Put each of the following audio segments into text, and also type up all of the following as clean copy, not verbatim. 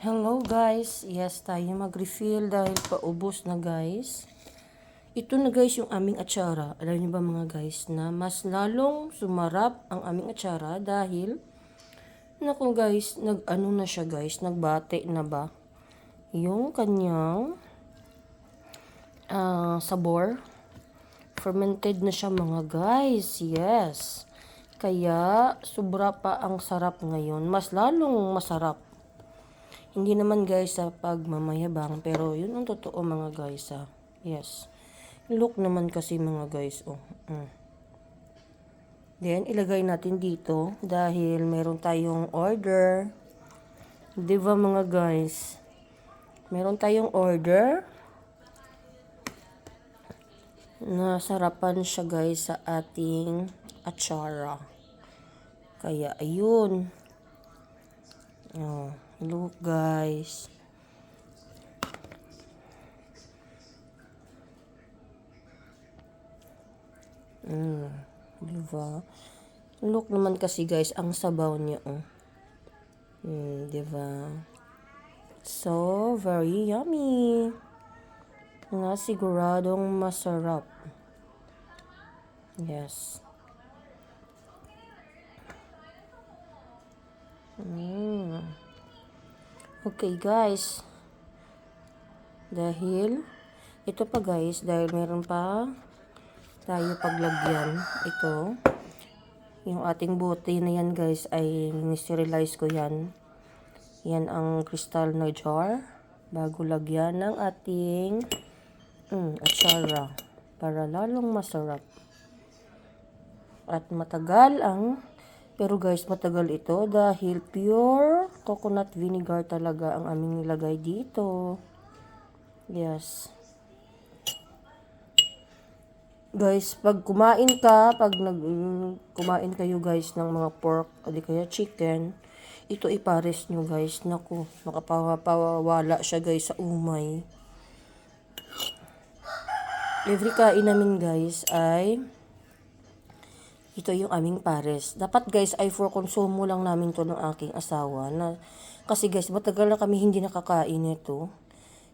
Hello guys, yes tayo mag-refill dahil paubos na guys. Ito na guys yung aming atsara. Alam niyo ba mga guys na mas lalong sumarap ang aming atsara dahil naku guys, nag-ano na siya guys, nagbate na ba yung kanyang sabor. Fermented na siya mga guys, yes. Kaya sobra pa ang sarap ngayon, mas lalong masarap. Hindi naman guys sa pagmamayabang, pero yun ang totoo mga guys Yes. Look naman kasi mga guys, oh. Then, ilagay natin dito dahil meron tayong order. Di ba mga guys? Meron tayong order. Nasarapan siya guys sa ating atsara. Kaya, ayun. Oh, look guys. Diba? Look naman kasi guys, ang sabaw niya, oh. Diba? So, very yummy. Nga siguradong masarap. Yes. Okay guys. Dahil, ito pa guys, dahil meron pa tayo paglagyan. Ito, yung ating bote na yan guys ay ni-sterilize ko yan. Yan ang crystal na jar. Bago lagyan ng ating atsara. Para lalong masarap. At matagal pero guys, matagal ito dahil pure coconut vinegar talaga ang aming nilagay dito. Yes. Guys, pag kumain kayo guys ng mga pork o di kaya chicken, ito ipares nyo guys. Naku, makapawala siya guys sa umay. Every kain namin guys ay ito yung aming pares. Dapat guys ay for konsumo lang namin to ng aking asawa. Kasi guys, matagal na kami hindi nakakain nito.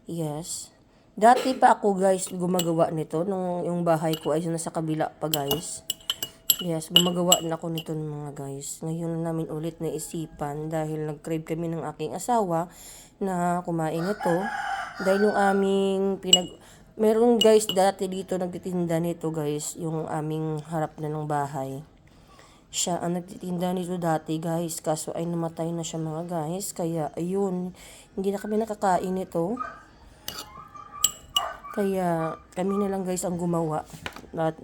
Yes. Dati pa ako guys gumagawa nito. Nung yung bahay ko ay nasa kabila pa guys. Yes, gumagawa na ako nito mga guys. Ngayon na namin ulit naisipan dahil nag-crave kami ng aking asawa na kumain ito. Dahil yung aming meron guys dati dito nagtitinda nito guys, yung aming harap na ng bahay. Siya ang nagtitinda nito dati guys, kaso ay namatay na siya mga guys. Kaya ayun, hindi na kami nakakain nito. Kaya kami na lang guys ang gumawa. At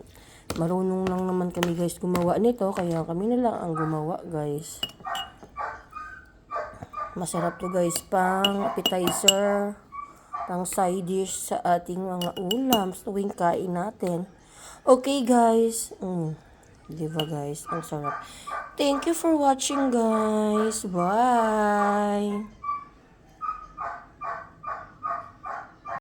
marunong lang naman kami guys gumawa nito, kaya kami na lang ang gumawa guys. Masarap to guys, pang appetizer, pang side dish sa ating mga ulam tuwing kain natin. Okay guys. Diba guys, ang sarap. Thank you for watching guys. Bye.